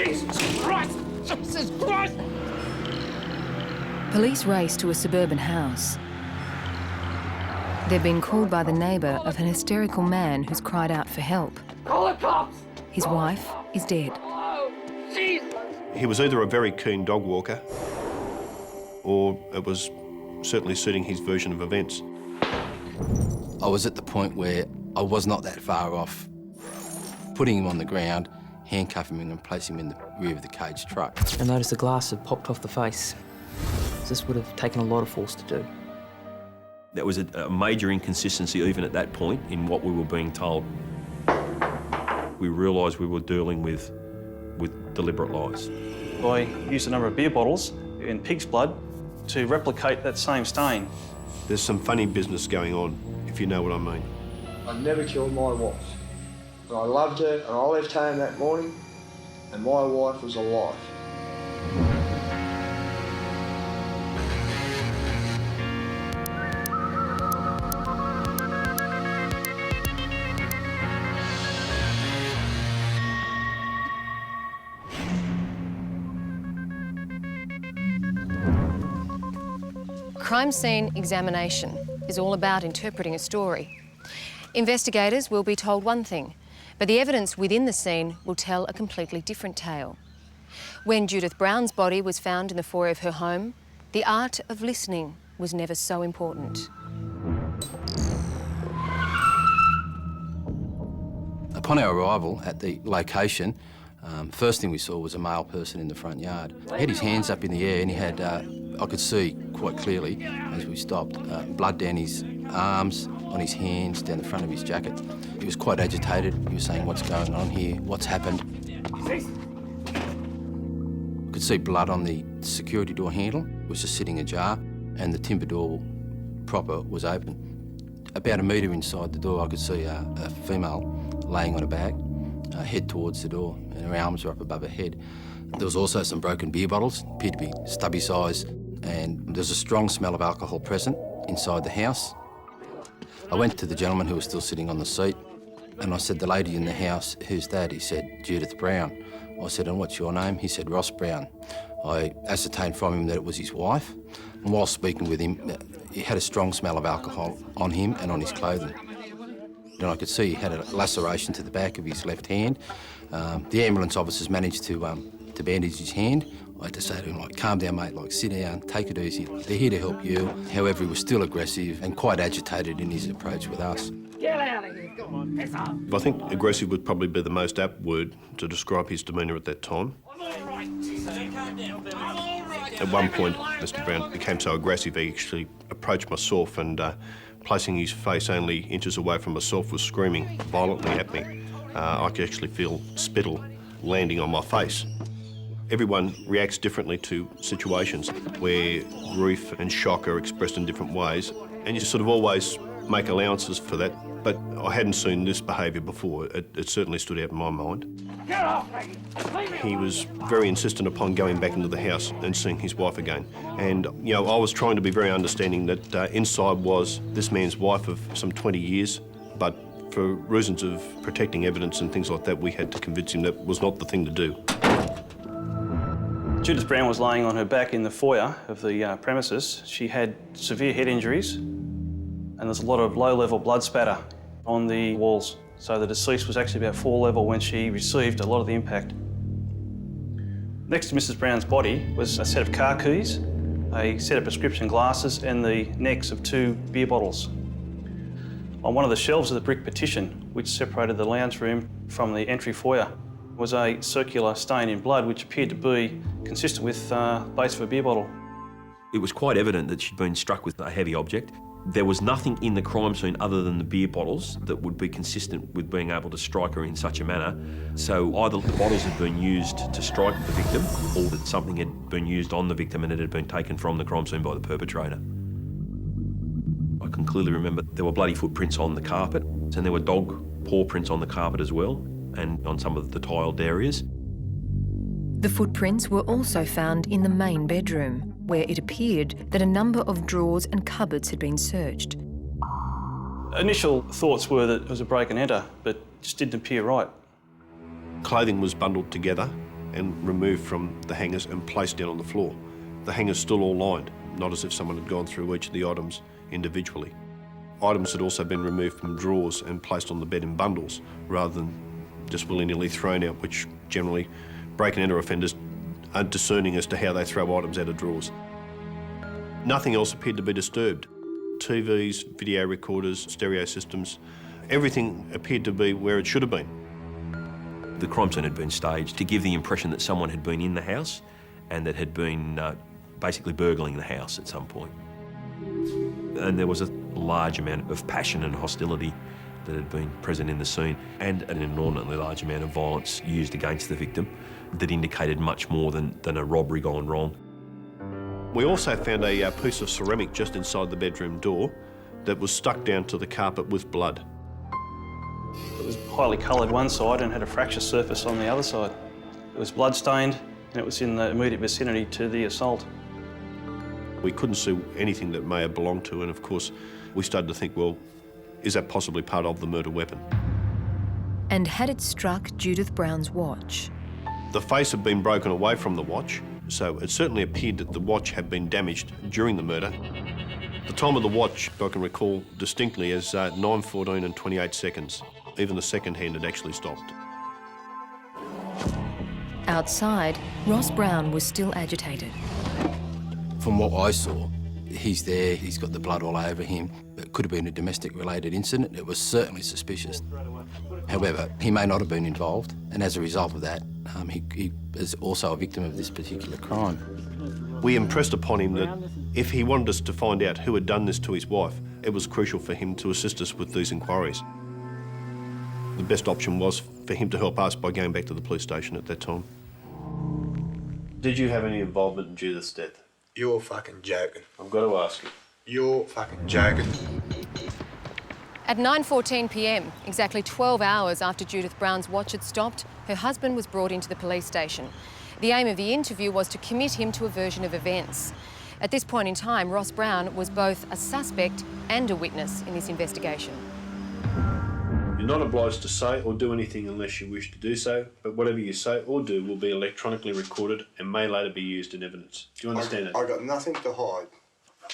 Jesus Christ! Jesus Christ! Police race to a suburban house. They've been called by the neighbour of an hysterical man who's cried out for help. Call the cops! His wife is dead. Oh, Jesus! He was either a very keen dog walker or it was certainly suiting his version of events. I was at the point where I was not that far off putting him on the ground, handcuffing him and placing him in the rear of the caged truck. I noticed the glass had popped off the face. This would have taken a lot of force to do. There was a major inconsistency even at that point in what we were being told. We realised we were dealing with deliberate lies. I used a number of beer bottles in pig's blood to replicate that same stain. There's some funny business going on, if you know what I mean. I never killed my wife, but I loved her and I left home that morning and my wife was alive. Crime scene examination is all about interpreting a story. Investigators will be told one thing, but the evidence within the scene will tell a completely different tale. When Judith Brown's body was found in the foyer of her home, the art of listening was never so important. Upon our arrival at the location, first thing we saw was a male person in the front yard. He had his hands up in the air and he had, I could see quite clearly as we stopped, blood down his arms, on his hands, down the front of his jacket. He was quite agitated. He was saying, "What's going on here? What's happened?" I could see blood on the security door handle. It was just sitting ajar and the timber door proper was open. About a metre inside the door, I could see a female laying on a bag, head towards the door, and her arms were up above her head. There was also some broken beer bottles, appeared to be stubby size, and there was a strong smell of alcohol present inside the house. I went to the gentleman who was still sitting on the seat, and I said, "The lady in the house, who's that?" He said, "Judith Brown." I said, "And what's your name?" He said, "Ross Brown." I ascertained from him that it was his wife, and while speaking with him, he had a strong smell of alcohol on him and on his clothing. And I could see he had a laceration to the back of his left hand. The ambulance officers managed to bandage his hand. I had to say to him, like, "Calm down, mate, like, sit down, take it easy. They're here to help you." However, he was still aggressive and quite agitated in his approach with us. Get out of here, come on, piss off. I think aggressive would probably be the most apt word to describe his demeanour at that time. I'm all right, calm down, Billy. I'm all right. At one point, Mr Brown became so aggressive he actually approached myself and, placing his face only inches away from myself, was screaming violently at me. I could actually feel spittle landing on my face. Everyone reacts differently to situations where grief and shock are expressed in different ways, and you sort of always make allowances for that. But I hadn't seen this behaviour before. It certainly stood out in my mind. Get off, Maggie. Leave me He alone. was very insistent upon going back into the house and seeing his wife again. And, you know, I was trying to be very understanding that inside was this man's wife of some 20 years, but for reasons of protecting evidence and things like that, we had to convince him that was not the thing to do. Judith Brown was laying on her back in the foyer of the premises. She had severe head injuries and there's a lot of low-level blood spatter on the walls. So the deceased was actually about floor level when she received a lot of the impact. Next to Mrs Brown's body was a set of car keys, a set of prescription glasses and the necks of 2 beer bottles. On one of the shelves of the brick partition, which separated the lounge room from the entry foyer, was a circular stain in blood which appeared to be consistent with the base of a beer bottle. It was quite evident that she'd been struck with a heavy object. There was nothing in the crime scene other than the beer bottles that would be consistent with being able to strike her in such a manner. So either the bottles had been used to strike the victim or that something had been used on the victim and it had been taken from the crime scene by the perpetrator. I can clearly remember there were bloody footprints on the carpet and there were dog paw prints on the carpet as well and on some of the tiled areas. The footprints were also found in the main bedroom, where it appeared that a number of drawers and cupboards had been searched. Initial thoughts were that it was a break and enter, but it just didn't appear right. Clothing was bundled together and removed from the hangers and placed down on the floor. The hangers still all lined, not as if someone had gone through each of the items individually. Items had also been removed from drawers and placed on the bed in bundles rather than just willy-nilly thrown out, which generally break-and-enter offenders are discerning as to how they throw items out of drawers. Nothing else appeared to be disturbed. TVs, video recorders, stereo systems, everything appeared to be where it should have been. The crime scene had been staged to give the impression that someone had been in the house and that had been basically burgling the house at some point. And there was a large amount of passion and hostility that had been present in the scene, and an inordinately large amount of violence used against the victim that indicated much more than a robbery gone wrong. We also found a piece of ceramic just inside the bedroom door that was stuck down to the carpet with blood. It was highly coloured one side and had a fracture surface on the other side. It was blood-stained and it was in the immediate vicinity to the assault. We couldn't see anything that may have belonged to, and of course we started to think, well, is that possibly part of the murder weapon? And had it struck Judith Brown's watch? The face had been broken away from the watch, so it certainly appeared that the watch had been damaged during the murder. The time of the watch, I can recall distinctly, as 9:14 and 28 seconds. Even the second hand had actually stopped. Outside, Ross Brown was still agitated. From what I saw, he's there, he's got the blood all over him. It could have been a domestic-related incident. It was certainly suspicious. However, he may not have been involved, and as a result of that, he is also a victim of this particular crime. We impressed upon him that if he wanted us to find out who had done this to his wife, it was crucial for him to assist us with these inquiries. The best option was for him to help us by going back to the police station at that time. Did you have any involvement in Judith's death? You're fucking joking. I've got to ask you. You're fucking joking. At 9:14 p.m, exactly 12 hours after Judith Brown's watch had stopped, her husband was brought into the police station. The aim of the interview was to commit him to a version of events. At this point in time, Ross Brown was both a suspect and a witness in this investigation. You're not obliged to say or do anything unless you wish to do so, but whatever you say or do will be electronically recorded and may later be used in evidence. Do you understand that? I got nothing to hide.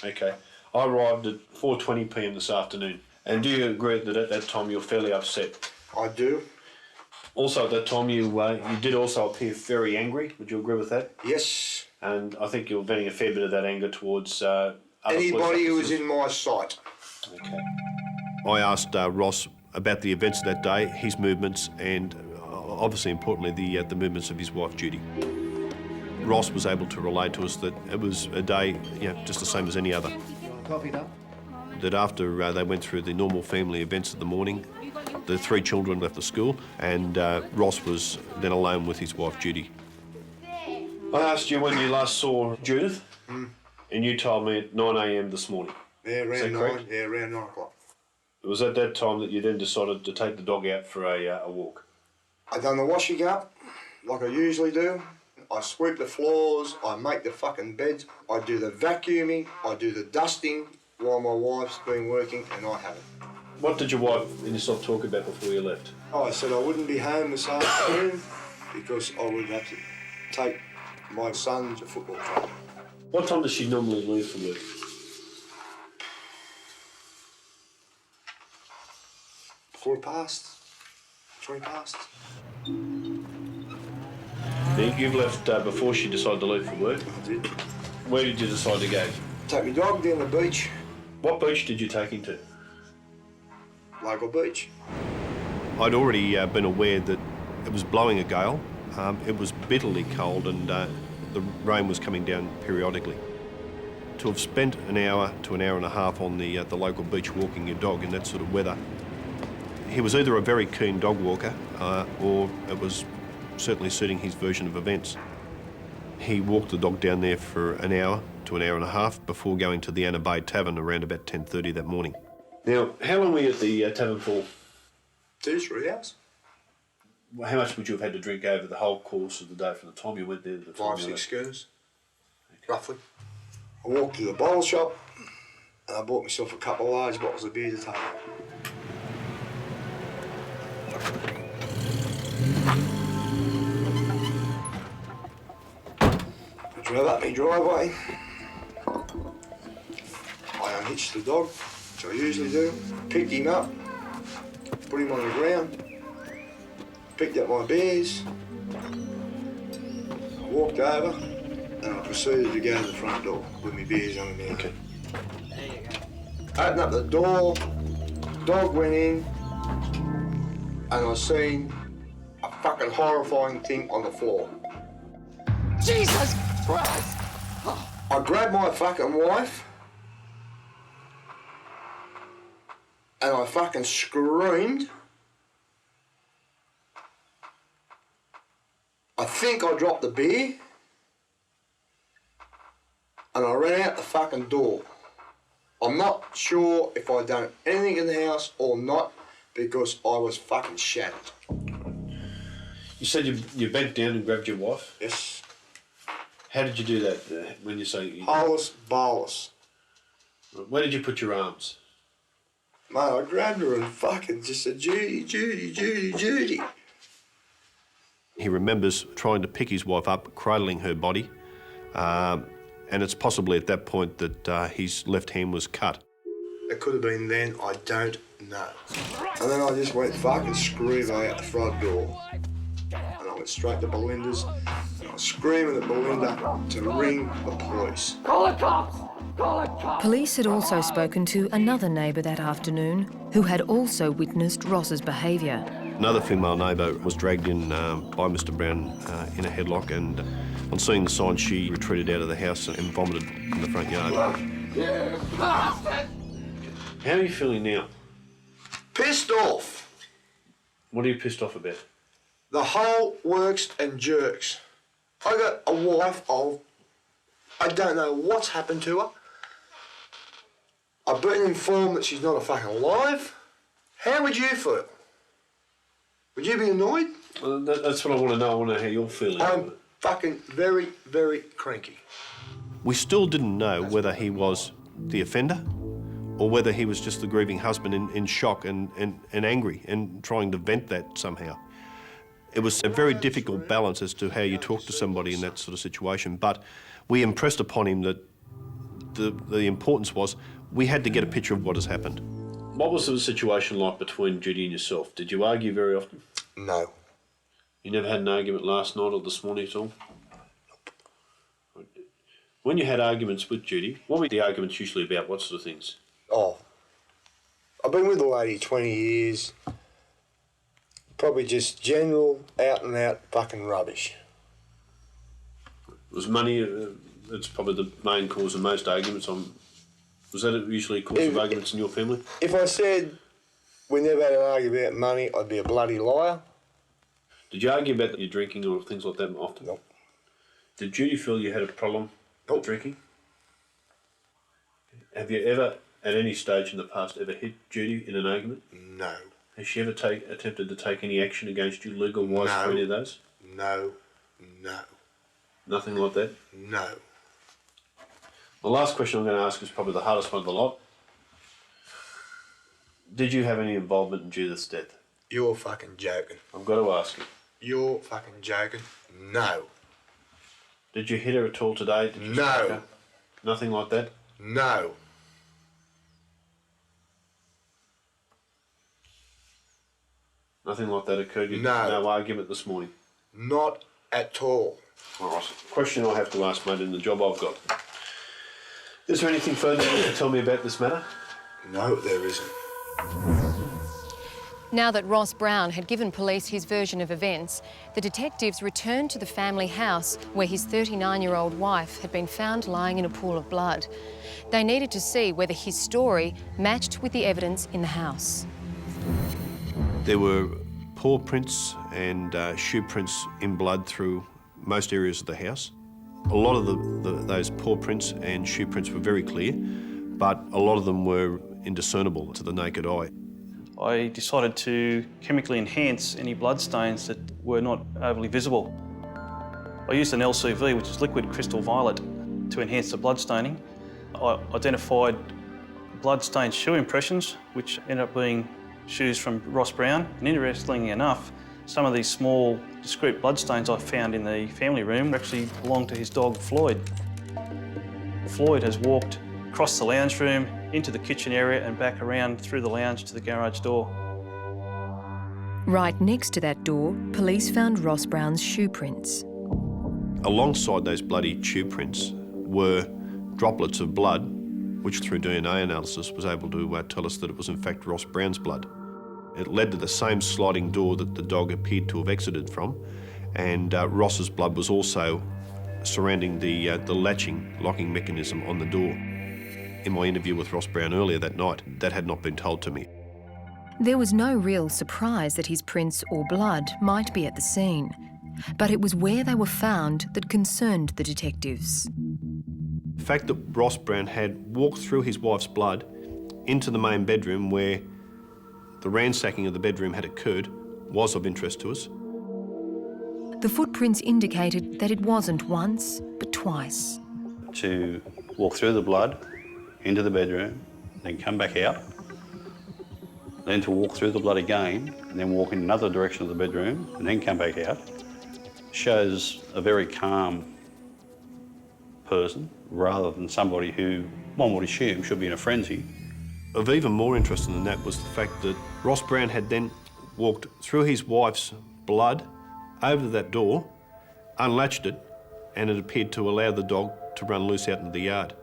Okay. I arrived at 4:20 p.m. this afternoon. And do you agree that at that time you're fairly upset? I do. Also at that time you did also appear very angry. Would you agree with that? Yes. And I think you're venting a fair bit of that anger towards other anybody who was officers. in my sight. Okay. I asked Ross about the events of that day, his movements, and obviously importantly the movements of his wife Judy. Ross was able to relate to us that it was a day, just the same as any other. Coffee done? That after they went through the normal family events of the morning, the three children left the school, and Ross was then alone with his wife Judy. I asked you when you last saw Judith, and you told me at 9 a.m. this morning. Yeah, around 9. Yeah, around 9 o'clock. It was at that time that you then decided to take the dog out for a walk. I done the washing up, like I usually do. I sweep the floors, I make the fucking beds, I do the vacuuming, I do the dusting while my wife's been working, and I haven't. What did your wife and yourself talk about before you left? I said I wouldn't be home this afternoon because I would have to take my son to football training. What time does she normally leave for work? 3 past. You've left before she decided to leave for work. I did. Where did you decide to go? Take my dog down the beach, What beach did you take him to? local beach. I'd already been aware that it was blowing a gale. It was bitterly cold and the rain was coming down periodically. To have spent an hour to an hour and a half on the local beach walking your dog in that sort of weather, he was either a very keen dog walker or it was certainly suiting his version of events. He walked the dog down there for an hour to an hour and a half before going to the Alibi tavern around about 10:30 that morning. Now, how long were you at the tavern for? 2-3 hours. How much would you have had to drink over the whole course of the day from the time you went there to the time 5-6 you left? schooners, roughly. I walked to the bottle shop and I bought myself a couple of large bottles of beer to take. Drive up my driveway. I unhitched the dog, which I usually do. Picked him up, put him on the ground, picked up my bears, I walked over, and I proceeded to go to the front door with my bears on me. Okay. Opened up the door, dog went in, and I seen a fucking horrifying thing on the floor. Jesus Christ! I grabbed my fucking wife, and I fucking screamed. I think I dropped the beer, and I ran out the fucking door. I'm not sure if I done anything in the house or not, because I was fucking shattered. You said you bent down and grabbed your wife? Yes. How did you do that when you say... Hollis, bolus. Where did you put your arms? Mate, I grabbed her and fucking just said, Judy, Judy, Judy, Judy. He remembers trying to pick his wife up, cradling her body, and it's possibly at that point that his left hand was cut. It could have been then, I don't know. And then I just went fucking screaming out the front door. And I went straight to Belinda's, and I was screaming at Belinda to ring the police. Call the cops! Call the cops! Police had also spoken to another neighbour that afternoon who had also witnessed Ross's behaviour. Another female neighbour was dragged in by Mr Brown in a headlock, and on seeing the sign she retreated out of the house and vomited in the front yard. You bastard! How are you feeling now? Pissed off. What are you pissed off about? The whole works and jerks. I got a wife of, I don't know what's happened to her. I've been informed that she's not a fucking alive. How would you feel? Would you be annoyed? Well, that's what I want to know. I want to know how you're feeling. I'm fucking very, very cranky. We still didn't know whether he was the offender or whether he was just the grieving husband in shock and angry and trying to vent that somehow. It was a very difficult balance as to how you talk to somebody in that sort of situation, but we impressed upon him that the importance was we had to get a picture of what has happened. What was the situation like between Judy and yourself? Did you argue very often? No. You never had an argument last night or this morning at all? When you had arguments with Judy, what were the arguments usually about? What sort of things? Oh, I've been with the lady 20 years. Probably just general, out and out fucking rubbish. Was money, that's probably the main cause of most arguments. Was that usually a cause of arguments in your family? If I said we never had an argument about money, I'd be a bloody liar. Did you argue about your drinking or things like that often? Nope. Did Judy feel you had a problem with drinking? Have you ever, at any stage in the past, ever hit Judy in an argument? No. Has she ever attempted to take any action against you, legal-wise, for any of those? No. No. Nothing like that? No. The last question I'm going to ask is probably the hardest one of the lot. Did you have any involvement in Judith's death? You're fucking joking. I've got to ask you. You're fucking joking. No. Did you hit her at all today? Did you strike her? Nothing like that? No. Nothing like that occurred? You No. No argument this morning? Not at all. All right. Question I have to ask, mate, in the job I've got. Is there anything further you want to tell me about this matter? No, there isn't. Now that Ross Brown had given police his version of events, the detectives returned to the family house where his 39-year-old wife had been found lying in a pool of blood. They needed to see whether his story matched with the evidence in the house. There were paw prints and shoe prints in blood through most areas of the house. A lot of those paw prints and shoe prints were very clear, but a lot of them were indiscernible to the naked eye. I decided to chemically enhance any bloodstains that were not overly visible. I used an LCV, which is liquid crystal violet, to enhance the bloodstaining. I identified blood-stained shoe impressions, which ended up being shoes from Ross Brown. And interestingly enough, Some of these small, discrete bloodstains I found in the family room actually belonged to his dog, Floyd. Floyd has walked across the lounge room, into the kitchen area and back around through the lounge to the garage door. Right next to that door, police found Ross Brown's shoe prints. Alongside those bloody shoe prints were droplets of blood, which through DNA analysis was able to tell us that it was in fact Ross Brown's blood. It led to the same sliding door that the dog appeared to have exited from, and Ross's blood was also surrounding the locking mechanism on the door. In my interview with Ross Brown earlier that night, that had not been told to me. There was no real surprise that his prints or blood might be at the scene, but it was where they were found that concerned the detectives. The fact that Ross Brown had walked through his wife's blood into the main bedroom where the ransacking of the bedroom had occurred was of interest to us. The footprints indicated that it wasn't once, but twice. To walk through the blood, into the bedroom, then come back out, then to walk through the blood again, and then walk in another direction of the bedroom, and then come back out, shows a very calm person, rather than somebody who one would assume should be in a frenzy. Of even more interest than that was the fact that Ross Brown had then walked through his wife's blood over that door, unlatched it, and it appeared to allow the dog to run loose out into the yard.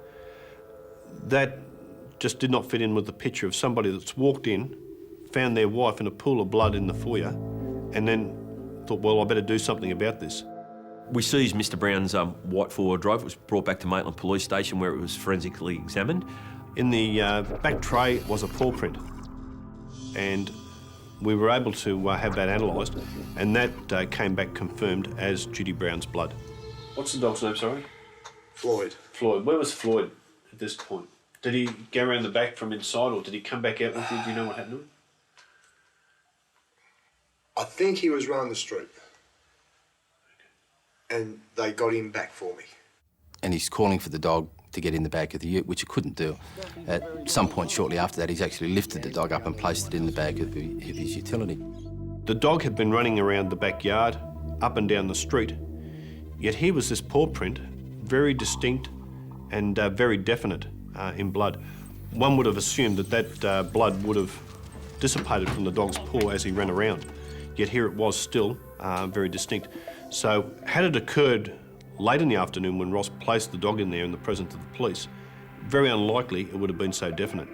That just did not fit in with the picture of somebody that's walked in, found their wife in a pool of blood in the foyer, and then thought, well, I better do something about this. We seized Mr Brown's white four-wheel drive. It was brought back to Maitland Police Station where it was forensically examined. In the back tray was a paw print, and we were able to have that analysed, and that came back confirmed as Judy Brown's blood. What's the dog's name, sorry? Floyd. Floyd, where was Floyd at this point? Did he go around the back from inside, or did he come back out with you? Do you know what happened to him? I think he was running the street. And they got him back for me. And he's calling for the dog to get in the back of the ute, which he couldn't do. At some point shortly after that, he's actually lifted the dog up and placed it in the bag of his utility. The dog had been running around the backyard, up and down the street, yet here was this paw print, very distinct and very definite in blood. One would have assumed that that blood would have dissipated from the dog's paw as he ran around, yet here it was still very distinct. So had it occurred late in the afternoon when Ross placed the dog in there in the presence of the police, very unlikely it would have been so definite.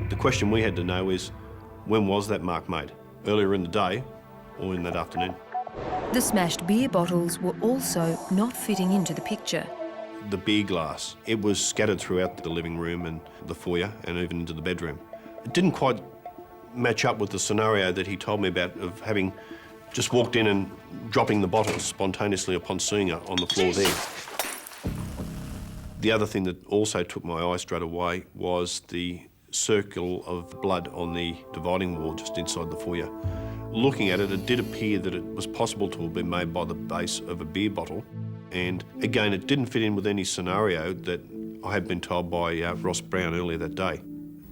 The question we had to know is, when was that mark made? Earlier in the day or in that afternoon? The smashed beer bottles were also not fitting into the picture. The beer glass, it was scattered throughout the living room and the foyer and even into the bedroom. It didn't quite match up with the scenario that he told me about of having just walked in and dropping the bottles spontaneously upon seeing her on the floor there. The other thing that also took my eye straight away was the circle of blood on the dividing wall just inside the foyer. Looking at it, it did appear that it was possible to have been made by the base of a beer bottle. And again, it didn't fit in with any scenario that I had been told by Ross Brown earlier that day.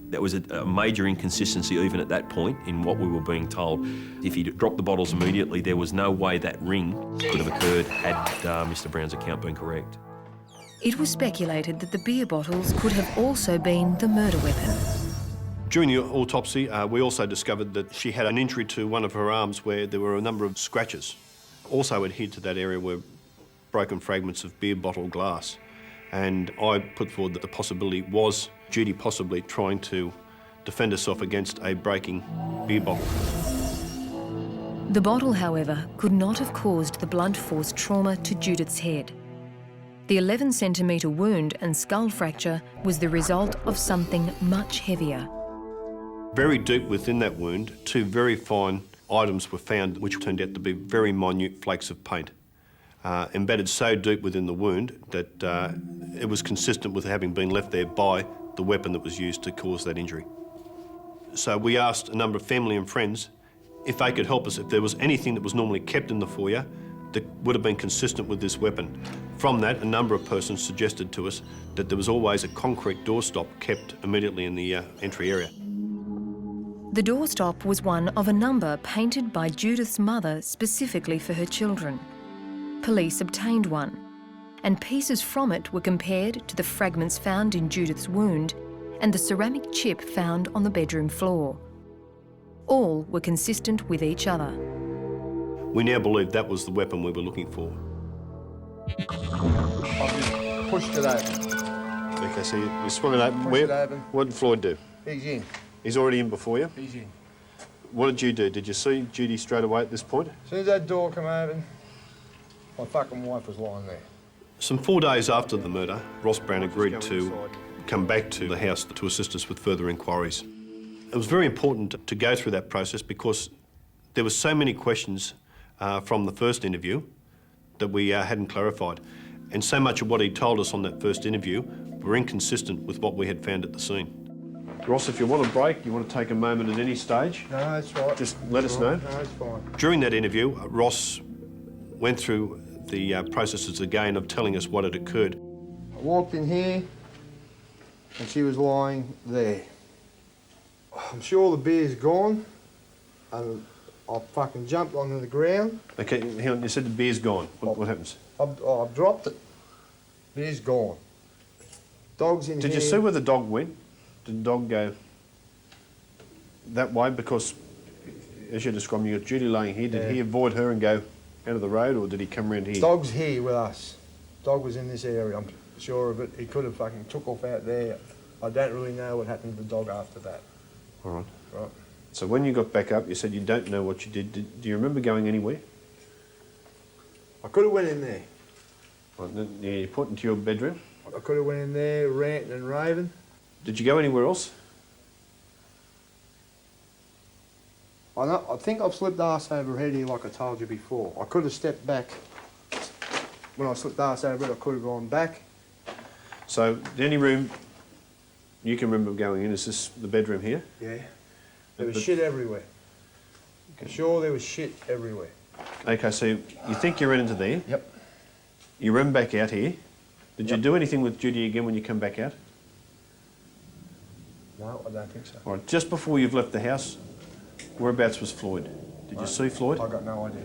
That was a major inconsistency even at that point in what we were being told. If he'd dropped the bottles immediately, there was no way that ring could have occurred had Mr Brown's account been correct. It was speculated that the beer bottles could have also been the murder weapon. During the autopsy, we also discovered that she had an injury to one of her arms where there were a number of scratches. Also adhered to that area were broken fragments of beer bottle glass. And I put forward that the possibility was Judy possibly trying to defend herself against a breaking beer bottle. The bottle, however, could not have caused the blunt force trauma to Judith's head. The 11-centimetre wound and skull fracture was the result of something much heavier. Very deep within that wound, two very fine items were found which turned out to be very minute flakes of paint. Embedded so deep within the wound that it was consistent with having been left there by the weapon that was used to cause that injury. So we asked a number of family and friends if they could help us, if there was anything that was normally kept in the foyer that would have been consistent with this weapon. From that, a number of persons suggested to us that there was always a concrete doorstop kept immediately in the entry area. The doorstop was one of a number painted by Judith's mother specifically for her children. Police obtained one, and pieces from it were compared to the fragments found in Judith's wound and the ceramic chip found on the bedroom floor. All were consistent with each other. We now believe that was the weapon we were looking for. I've just pushed it open. Okay, so you swung it open. Pushed it open. What did Floyd do? He's in. He's already in before you? He's in. What did you do? Did you see Judy straight away at this point? As soon as that door came open, my fucking wife was lying there. Some 4 days after the murder, Ross Brown agreed to come back to the house to assist us with further inquiries. It was very important to go through that process because there were so many questions from the first interview that we hadn't clarified. And so much of what he told us on that first interview were inconsistent with what we had found at the scene. Ross, if you want a break, you want to take a moment at any stage, No, that's right. just let us know. No, it's fine. During that interview, Ross went through the processes again of telling us what had occurred. I walked in here and she was lying there. I'm sure the beer's gone and I fucking jumped onto the ground. Okay, hang on, you said the beer's gone. What happens? I've dropped it. Beer's gone. Dog's in here. Did you see where the dog went? Did the dog go that way? Because, as you're describing, you got Judy laying here. Did he avoid her and go out of the road, or did he come around here? Dog's here with us. Dog was in this area, I'm sure of it. He could have fucking took off out there. I don't really know what happened to the dog after that. All right. Right. So when you got back up, you said you don't know what you did. Do you remember going anywhere? I could have went in there. Right, then, yeah, you put into your bedroom. I could have went in there ranting and raving. Did you go anywhere else? I think I've slipped arse over head here like I told you before. I could have stepped back. When I slipped arse over it, I could have gone back. So the only room you can remember going in is this, the bedroom here? Yeah. There was shit everywhere. I'm sure there was shit everywhere. Okay, so you think you ran into there? Yep. You ran back out here. Did you do anything with Judy again when you come back out? No, I don't think so. All right, just before you've left the house, whereabouts was Floyd? Did you see Floyd? I got no idea.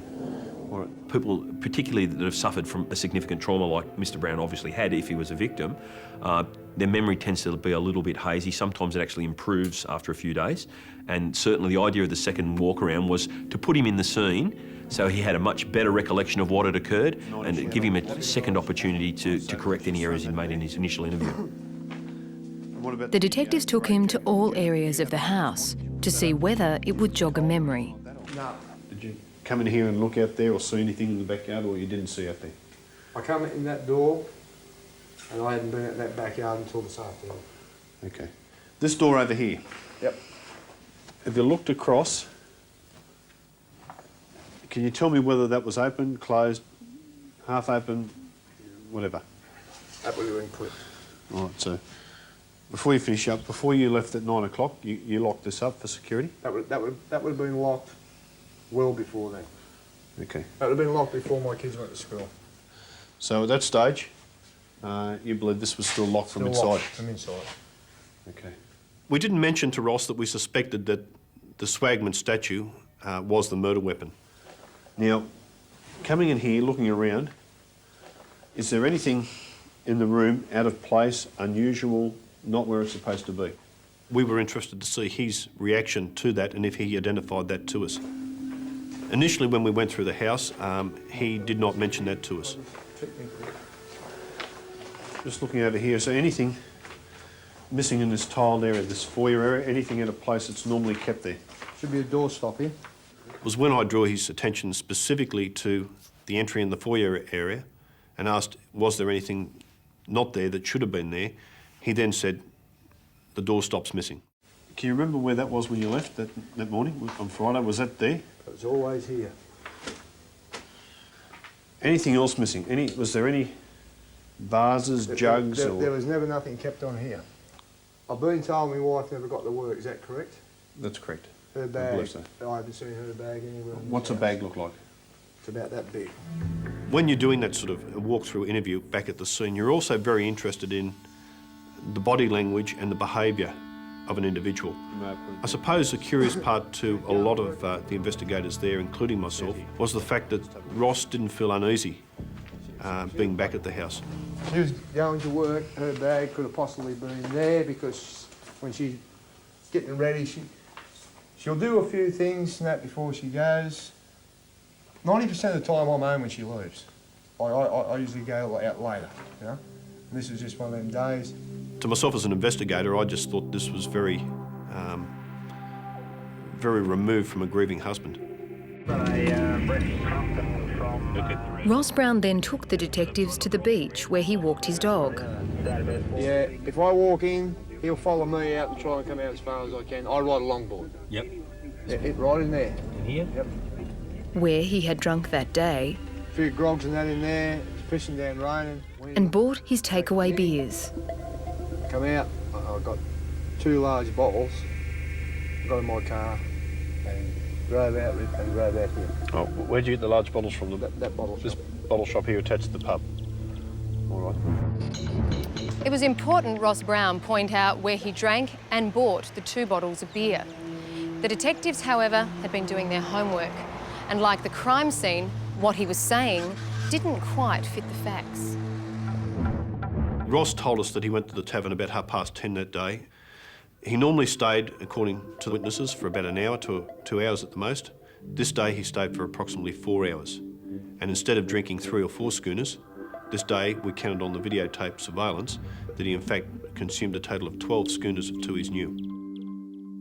All right. People, particularly that have suffered from a significant trauma like Mr. Brown obviously had if he was a victim, their memory tends to be a little bit hazy. Sometimes it actually improves after a few days. And certainly the idea of the second walk around was to put him in the scene so he had a much better recollection of what had occurred and give him a second opportunity to correct any errors he'd made in his initial interview. The detectives took him to all areas of the house to see whether it would jog a memory. No. Did you come in here and look out there or see anything in the backyard, or you didn't see out there? I come in that door and I hadn't been at that backyard until this afternoon. Okay. This door over here. Yep. Have you looked across? Can you tell me whether that was open, closed, half open, whatever? That would have been quick. All right, so before you finish up, before you left at 9 o'clock, you locked this up for security? That would have been locked well before then. Okay. That would have been locked before my kids went to school. So at that stage, you believe this was still locked from inside? Locked from inside. Okay. We didn't mention to Ross that we suspected that the Swagman statue was the murder weapon. Now, coming in here, looking around, is there anything in the room out of place, unusual, not where it's supposed to be? We were interested to see his reaction to that and if he identified that to us. Initially, when we went through the house, he did not mention that to us. Just looking over here, is there anything missing in this tiled area, this foyer area, anything out of place that's normally kept there? Should be a door stop here. It was when I drew his attention specifically to the entry in the foyer area and asked, was there anything not there that should have been there? He then said, the door stop's missing. Can you remember where that was when you left that morning on Friday? Was that there? It was always here. Anything else missing? Was there any vases, jugs? There was never nothing kept on here. I've been told my wife never got to work, is that correct? That's correct. Her bag, I believe so. I haven't seen her bag anywhere. What's a bag look like? It's about that big. When you're doing that sort of walk-through interview back at the scene, you're also very interested in the body language and the behaviour of an individual. I suppose the curious part to a lot of the investigators there, including myself, was the fact that Ross didn't feel uneasy being back at the house. She was going to work, her bag could have possibly been there because when she's getting ready, she'll do a few things and that before she goes. 90% of the time I'm home when she leaves. I usually go out later, you know? And this was just one of them days. To myself as an investigator, I just thought this was very removed from a grieving husband. Ross Brown then took the detectives to the beach where he walked his dog. Yeah, if I walk in, he'll follow me out and try and come out as far as I can. I ride a longboard. Yep. Right in there. In here? Yep. Where he had drunk that day A few grogs and that in there, it's pissing down raining. and bought his takeaway beers. Come out, I've got 2 large bottles, got in my car and drove out and drove out here. Oh, where'd you get the large bottles from? That bottle This shop. bottle shop here attached to the pub. All right. It was important Ross Brown point out where he drank and bought the 2 bottles of beer. The detectives, however, had been doing their homework, and like the crime scene, what he was saying didn't quite fit the facts. Ross told us that he went to the tavern about 10:30 that day. He normally stayed, according to the witnesses, for about an hour to 2 hours at the most. This day he stayed for approximately 4 hours. And instead of drinking 3 or 4 schooners, this day we counted on the videotape surveillance that he in fact consumed a total of 12 schooners of Tui's New.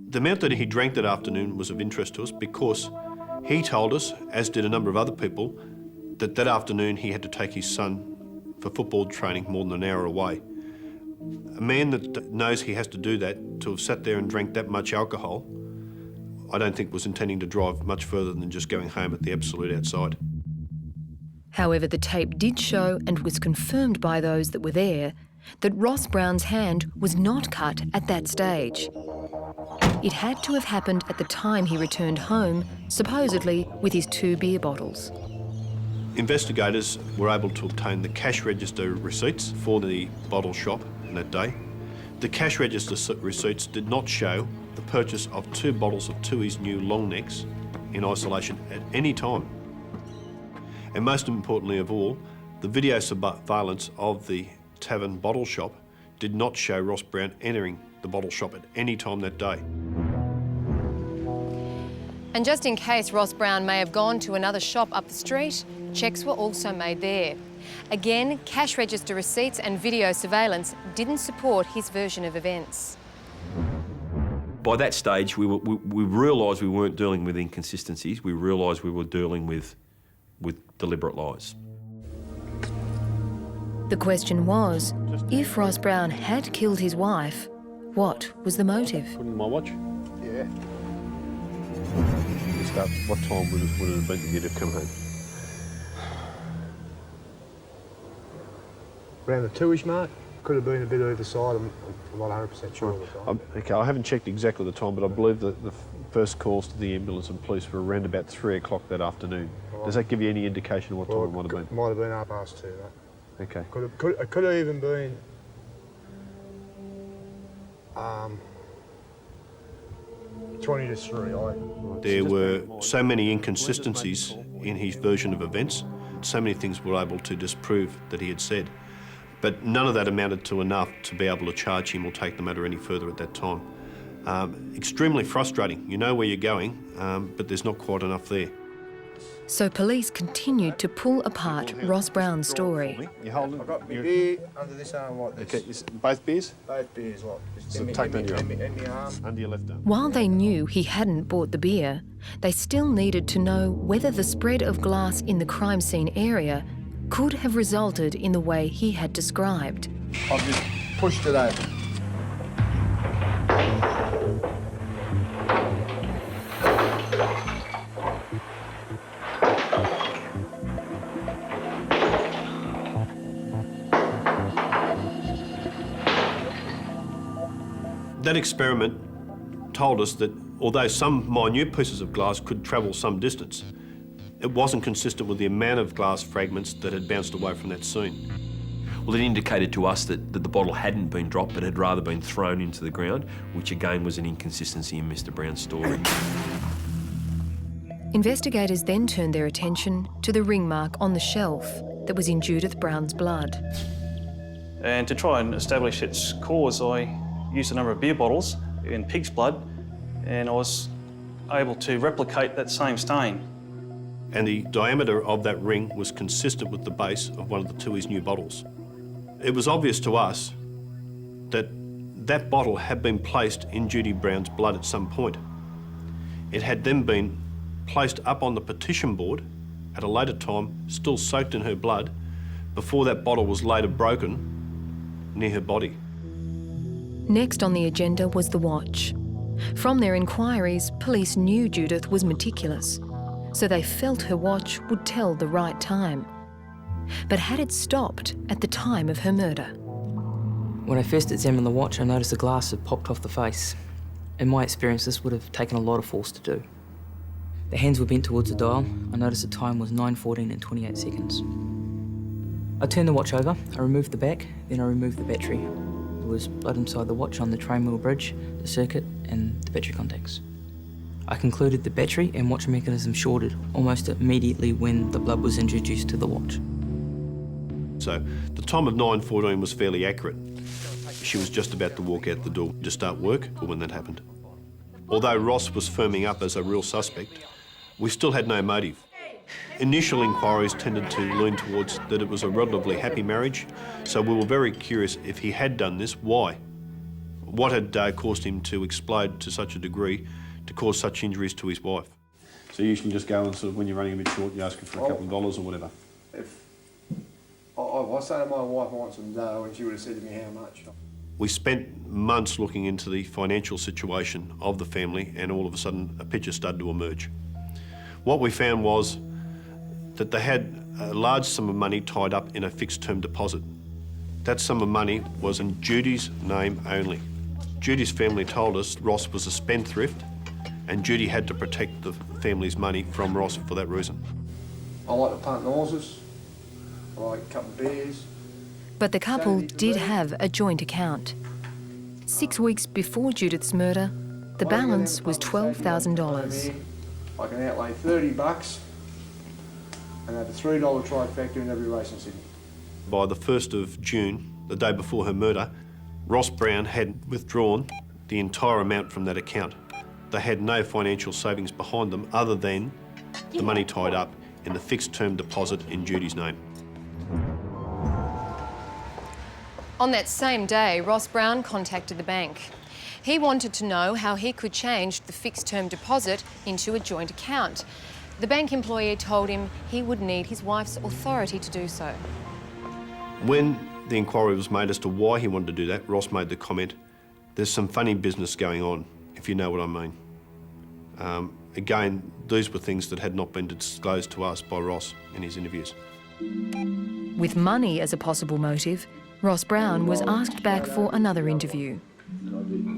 The amount that he drank that afternoon was of interest to us because he told us, as did a number of other people, that afternoon he had to take his son for football training more than an hour away. A man that knows he has to do that, to have sat there and drank that much alcohol, I don't think was intending to drive much further than just going home at the absolute outside. However, the tape did show, and was confirmed by those that were there, that Ross Brown's hand was not cut at that stage. It had to have happened at the time he returned home, supposedly with his 2 beer bottles. Investigators were able to obtain the cash register receipts for the bottle shop in that day. The cash register receipts did not show the purchase of 2 bottles of Tui's New long necks in isolation at any time. And most importantly of all, the video surveillance of the tavern bottle shop did not show Ross Brown entering the bottle shop at any time that day. And just in case Ross Brown may have gone to another shop up the street, checks were also made there. Again, cash register receipts and video surveillance didn't support his version of events. By that stage, we realised we weren't dealing with inconsistencies. We realised we were dealing with deliberate lies. The question was, if Ross Brown had killed his wife, what was the motive? Putting my watch? Yeah. What time would it have been that you'd have come home? Around the 2-ish mark. Could have been a bit either side, I'm not 100% sure of the time. Okay, I haven't checked exactly the time, but I believe that the first calls to the ambulance and police were around about 3 o'clock that afternoon. Right. Does that give you any indication of what time it might have been? Might have been 2:30, that. Okay. It could have even been 20 to 3. There were so many inconsistencies in his version of events, so many things were able to disprove that he had said. But none of that amounted to enough to be able to charge him or take the matter any further at that time. Extremely frustrating. You know where you're going, but there's not quite enough there. So police continued to pull apart Ross Brown's story. You hold it. I've got my beer under this arm like this. Okay, both beers? Both beers like this. So take that in my arm. Under your left arm. While they knew he hadn't bought the beer, they still needed to know whether the spread of glass in the crime scene area could have resulted in the way he had described. I've just pushed it over. That experiment told us that although some minute pieces of glass could travel some distance, it wasn't consistent with the amount of glass fragments that had bounced away from that scene. Well, it indicated to us that the bottle hadn't been dropped but had rather been thrown into the ground, which again was an inconsistency in Mr Brown's story. Investigators then turned their attention to the ring mark on the shelf that was in Judith Brown's blood. And to try and establish its cause, I used a number of beer bottles in pig's blood, and I was able to replicate that same stain. And the diameter of that ring was consistent with the base of one of the Tui's new bottles. It was obvious to us that that bottle had been placed in Judy Brown's blood at some point. It had then been placed up on the petition board at a later time, still soaked in her blood, before that bottle was later broken near her body. Next on the agenda was the watch. From their inquiries, police knew Judith was meticulous, so they felt her watch would tell the right time. But had it stopped at the time of her murder? When I first examined the watch, I noticed the glass had popped off the face. In my experience, this would have taken a lot of force to do. The hands were bent towards the dial. I noticed the time was 9:14 and 28 seconds. I turned the watch over, I removed the back, then I removed the battery. There was blood inside the watch on the train wheel bridge, the circuit, and the battery contacts. I concluded the battery and watch mechanism shorted almost immediately when the blood was introduced to the watch. So the time of 9:14 was fairly accurate. She was just about to walk out the door to start work when that happened. Although Ross was firming up as a real suspect, we still had no motive. Initial inquiries tended to lean towards that it was a relatively happy marriage, so we were very curious if he had done this, why? What had caused him to explode to such a degree to cause such injuries to his wife? So you can just go and sort of, when you're running a bit short, you ask her for a couple of dollars or whatever? If I say to my wife I want some dough and she would have said to me how much. We spent months looking into the financial situation of the family, and all of a sudden a picture started to emerge. What we found was that they had a large sum of money tied up in a fixed term deposit. That sum of money was in Judy's name only. Judy's family told us Ross was a spendthrift and Judy had to protect the family's money from Ross for that reason. I like to punt horses, I like a couple of beers. But the couple did have a joint account. 6 weeks before Judith's murder, the balance was $12,000. I can outlay $30 and have a $3 trifecta in every race in Sydney. By the 1st of June, the day before her murder, Ross Brown had withdrawn the entire amount from that account. They had no financial savings behind them other than the money tied up in the fixed term deposit in Judy's name. On that same day, Ross Brown contacted the bank. He wanted to know how he could change the fixed term deposit into a joint account. The bank employee told him he would need his wife's authority to do so. When the inquiry was made as to why he wanted to do that, Ross made the comment, "There's some funny business going on, if you know what I mean." Again, these were things that had not been disclosed to us by Ross in his interviews. With money as a possible motive, Ross Brown was asked back for another interview.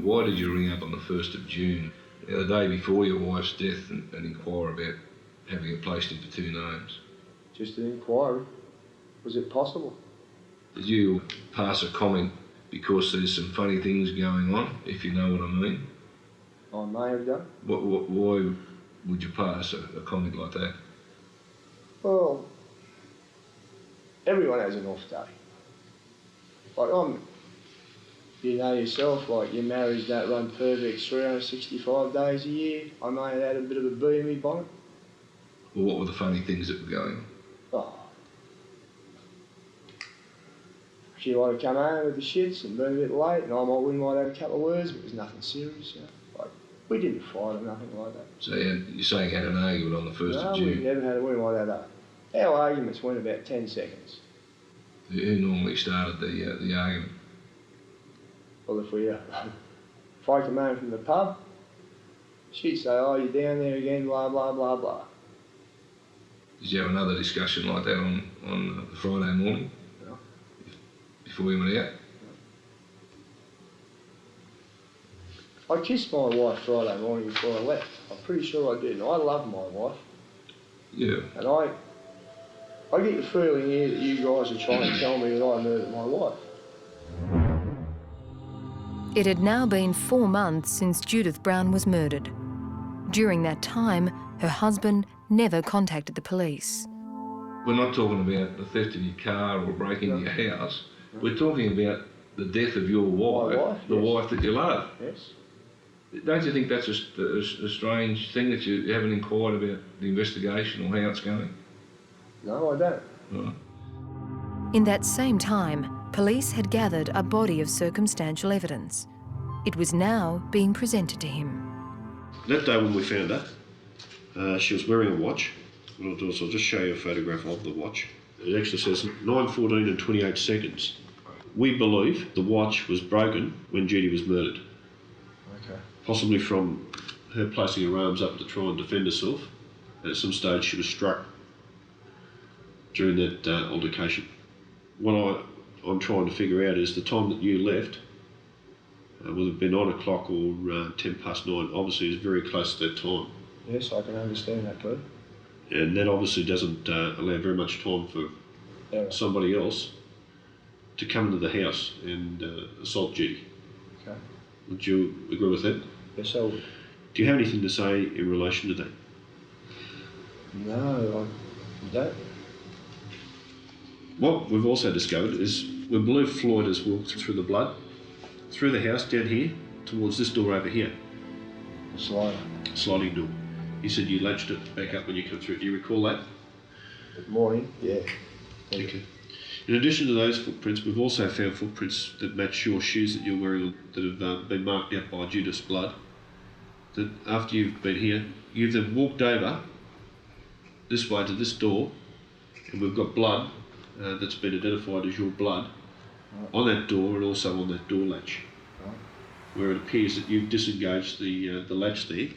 Why did you ring up on the 1st of June, the day before your wife's death, and inquire about having it placed into two names? Just an inquiry. Was it possible? Did you pass a comment because there's some funny things going on, if you know what I mean? I may have done. Why would you pass a comment like that? Well, everyone has an off day. Like you know yourself, like your marriage don't run perfect 365 days a year. I may have had a bit of a bee in my bonnet. Well, what were the funny things that were going on? Oh. She might have come home with the shits and been a bit late, and we might have a couple of words, but it was nothing serious, you know. Like, we didn't fight or nothing like that. So you're saying you had an argument on the 1st of June? No, we never had. We might have that. Our arguments went about 10 seconds. Who normally started the argument? Well, if I come home from the pub, she'd say, "Oh, you're down there again, blah, blah, blah, blah." Did you have another discussion like that on the Friday morning? No. Before you went out? No. I kissed my wife Friday morning before I left. I'm pretty sure I did, and I love my wife. Yeah. And I get the feeling here that you guys are trying to tell me that I murdered my wife. It had now been 4 months since Judith Brown was murdered. During that time, her husband never contacted the police. We're not talking about the theft of your car or breaking into your house. We're talking about the death of your wife, the wife that you love. Yes. Don't you think that's a strange thing that you haven't inquired about the investigation or how it's going? No, I don't. Right. In that same time, police had gathered a body of circumstantial evidence. It was now being presented to him. That day when we found her, she was wearing a watch. What I'll do is I'll just show you a photograph of the watch. It actually says 9:14 and 28 seconds. We believe the watch was broken when Judy was murdered. Okay. Possibly from her placing her arms up to try and defend herself. And at some stage she was struck during that altercation. What I'm trying to figure out is the time that you left, would have been 9 o'clock or 10 past 9, obviously is very close to that time. Yes, I can understand that, Pete. And that obviously doesn't allow very much time for somebody else to come into the house and assault Judy. Okay. Would you agree with that? Yes, I would. Do you have anything to say in relation to that? No, I don't. What we've also discovered is we believe Floyd has walked through the blood, through the house down here, towards this door over here. The slider. Sliding door. He said you latched it back up when you come through. Do you recall that? Good morning, yeah. Okay. In addition to those footprints, we've also found footprints that match your shoes that you're wearing that have been marked out by Judith's blood. That after you've been here, you've then walked over this way to this door, and we've got blood that's been identified as your blood on that door and also on that door latch, where it appears that you've disengaged the latch there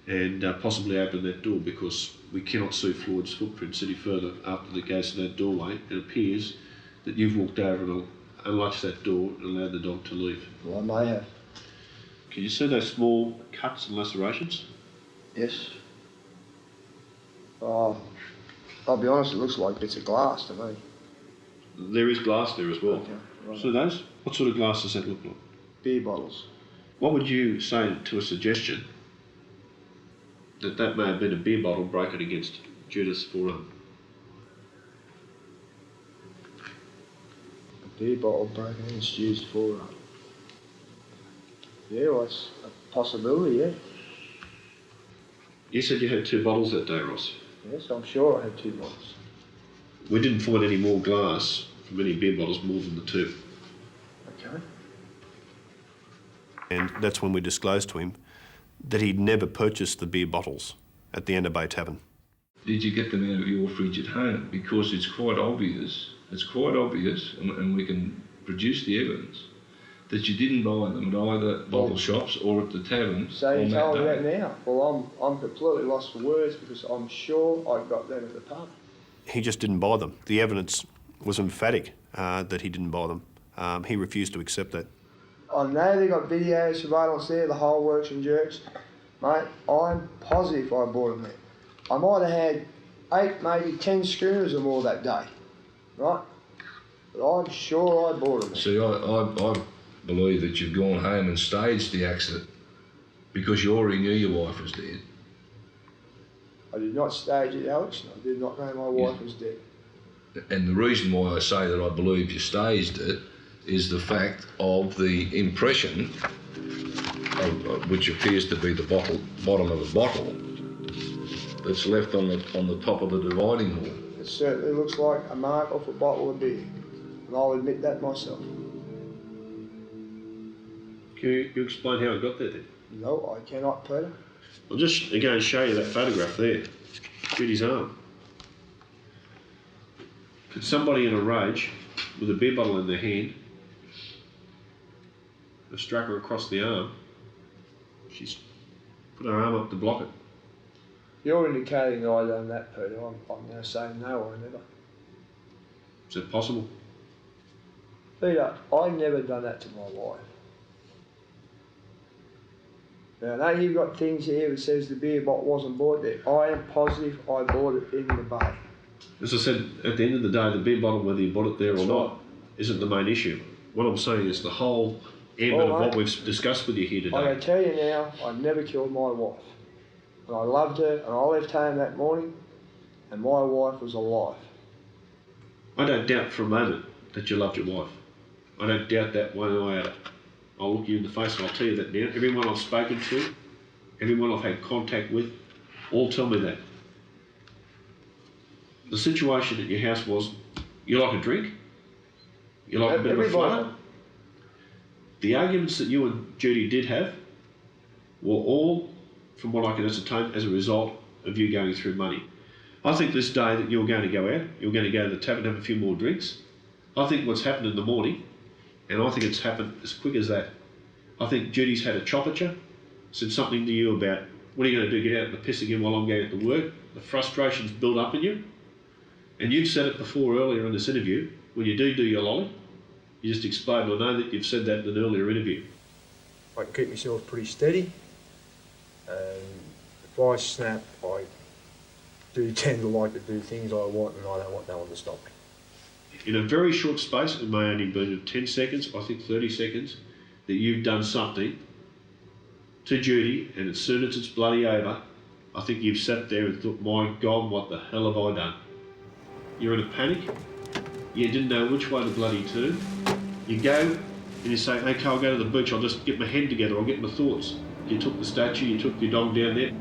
and possibly opened that door, because we cannot see Floyd's footprints any further after the goes to that doorway. It appears that you've walked over and unlatched that door and allowed the dog to leave. Well, I may have. Can you see those small cuts and lacerations? Yes. I'll be honest, it looks like bits of glass to me. There is glass there as well. Okay, right. So those, what sort of glass does that look like? Beer bottles. What would you say to a suggestion that that may have been a beer bottle broken against Judith's forearm? A beer bottle broken against Judith's forearm. Yeah, well, it's a possibility, yeah. You said you had 2 bottles that day, Ross. Yes, I'm sure I had 2 bottles. We didn't find any more glass from any beer bottles more than the 2. Okay. And that's when we disclosed to him that he'd never purchased the beer bottles at the Alibi Tavern. Did you get them out of your fridge at home? Because it's quite obvious, and we can produce the evidence, that you didn't buy them at either bottle shops or at the tavern. So you on told me that that now? Well, I'm completely lost for words, because I'm sure I got them at the pub. He just didn't buy them. The evidence was emphatic that he didn't buy them. He refused to accept that. I know they got video surveillance there, the whole works and jerks. Mate, I'm positive I bought them there. I might have had 8, maybe 10 schooners or more that day, right? But I'm sure I bought them there. See, I believe that you've gone home and staged the accident because you already knew your wife was dead. I did not stage it, Alex. I did not know my wife was dead. And the reason why I say that I believe you staged it is the fact of the impression, which appears to be the bottom of a bottle, that's left on the top of the dividing wall. It certainly looks like a mark off a bottle of beer, and I'll admit that myself. Can you explain how it got there then? No, I cannot, Peter. I'll just again show you that photograph there. Judy's arm. Could somebody in a rage with a beer bottle in their hand have struck her across the arm? She's put her arm up to block it. You're indicating that I done that, Peter. I'm going to say no, I never. Is that possible? Peter, I never done that to my wife. Now, I know you've got things here that says the beer bottle wasn't bought there. I am positive I bought it in the bay. As I said, at the end of the day, the beer bottle, whether you bought it there or not, isn't the main issue. What I'm saying is the whole ambit of what we've discussed with you here today. I'm going to tell you now, I never killed my wife. And I loved her, and I left home that morning, and my wife was alive. I don't doubt for a moment that you loved your wife. I don't doubt that one iota. I'll look you in the face and I'll tell you that now. Everyone I've spoken to, everyone I've had contact with, all tell me that. The situation at your house was, you like a drink, you like a bit of a flutter. The arguments that you and Judy did have were all, from what I can ascertain, as a result of you going through money. I think this day that you're going to go out, you're going to go to the tavern and have a few more drinks. I think what's happened in the morning, and I think it's happened as quick as that. I think Judy's had a chop at you, said something to you about, what are you going to do, get out in the piss again while I'm going to work? The frustration's built up in you. And you've said it before earlier in this interview, when you do your lolly, you just explained, I know that you've said that in an earlier interview. I can keep myself pretty steady. If I snap, I do tend to like to do things I want, and I don't want no one to stop me. In a very short space, it may only be 10 seconds, I think 30 seconds, that you've done something to Judy, and as soon as it's bloody over, I think you've sat there and thought, my God, what the hell have I done? You're in a panic, you didn't know which way to bloody turn. You go and you say, okay, I'll go to the beach, I'll just get my head together, I'll get my thoughts. You took the statue, you took your dog down there,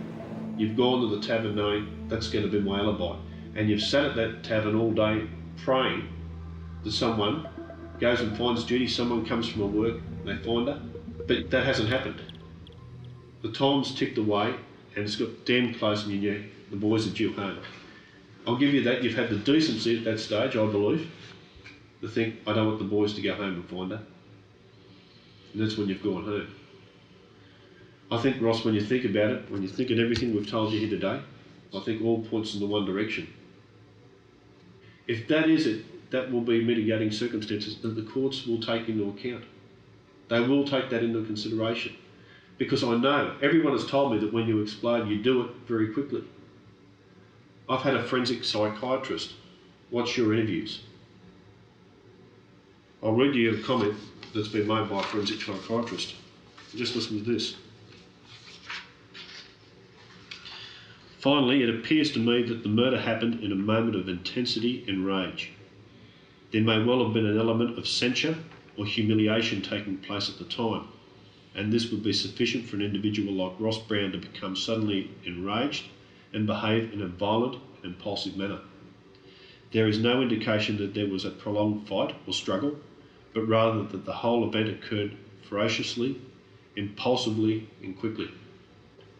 you've gone to the tavern knowing that's going to be my alibi. And you've sat at that tavern all day praying that someone goes and finds Judy, someone comes from her work, they find her. But that hasn't happened. The time's ticked away and it's got damn close and you know the boys are due home. I'll give you that, you've had the decency at that stage, I believe, to think, I don't want the boys to go home and find her. And that's when you've gone home. I think, Ross, when you think about it, when you think of everything we've told you here today, I think all points in the one direction. If that is it, that will be mitigating circumstances that the courts will take into account. They will take that into consideration. Because I know, everyone has told me that when you explode, you do it very quickly. I've had a forensic psychiatrist watch your interviews. I'll read you a comment that's been made by a forensic psychiatrist. Just listen to this. Finally, it appears to me that the murder happened in a moment of intensity and rage. There may well have been an element of censure or humiliation taking place at the time, and this would be sufficient for an individual like Ross Brown to become suddenly enraged and behave in a violent and impulsive manner. There is no indication that there was a prolonged fight or struggle, but rather that the whole event occurred ferociously, impulsively and quickly.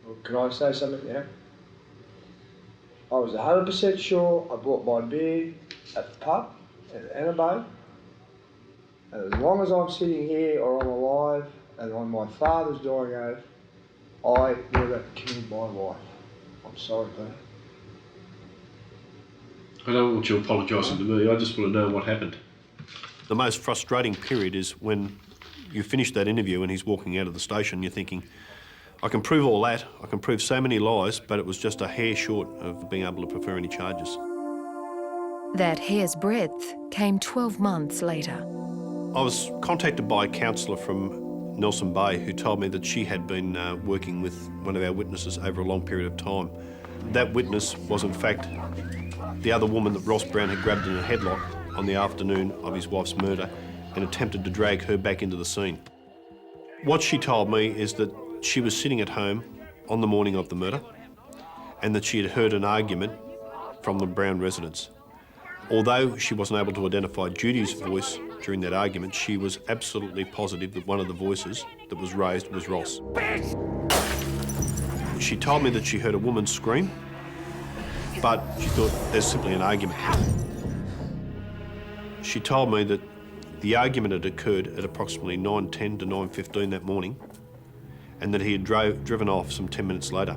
Well, can I say something now? I was 100% sure I bought my beer at the pub at Alibi, and as long as I'm sitting here or I'm alive and on my father's dying oath, I never killed my wife. I'm sorry, Peter. I don't want you apologising to me, I just want to know what happened. The most frustrating period is when you finish that interview and he's walking out of the station, you're thinking, I can prove all that, I can prove so many lies, but it was just a hair short of being able to prefer any charges. That hair's breadth came 12 months later. I was contacted by a counsellor from Nelson Bay who told me that she had been working with one of our witnesses over a long period of time. That witness was in fact the other woman that Ross Brown had grabbed in a headlock on the afternoon of his wife's murder and attempted to drag her back into the scene. What she told me is that she was sitting at home on the morning of the murder and that she had heard an argument from the Brown residence. Although she wasn't able to identify Judy's voice during that argument, she was absolutely positive that one of the voices that was raised was Ross. She told me that she heard a woman scream, but she thought there's simply an argument. She told me that the argument had occurred at approximately 9:10 to 9:15 that morning, and that he had driven off some 10 minutes later.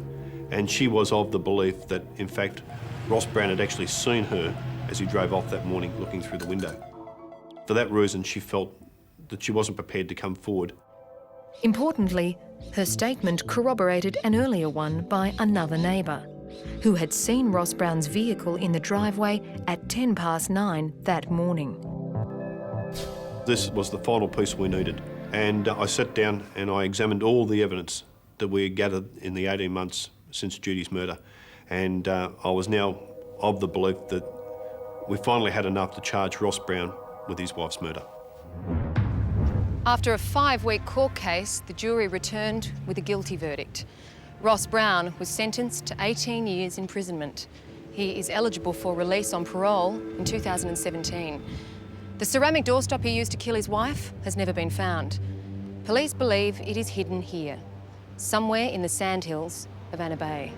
And she was of the belief that, in fact, Ross Brown had actually seen her as he drove off that morning looking through the window. For that reason, she felt that she wasn't prepared to come forward. Importantly, her statement corroborated an earlier one by another neighbour. who had seen Ross Brown's vehicle in the driveway at 9:10 that morning. This was the final piece we needed, and I sat down and I examined all the evidence that we had gathered in the 18 months since Judy's murder, and I was now of the belief that we finally had enough to charge Ross Brown with his wife's murder. After a 5-week court case, the jury returned with a guilty verdict. Ross Brown was sentenced to 18 years imprisonment. He is eligible for release on parole in 2017. The ceramic doorstop he used to kill his wife has never been found. Police believe it is hidden here, somewhere in the sandhills of Anna Bay.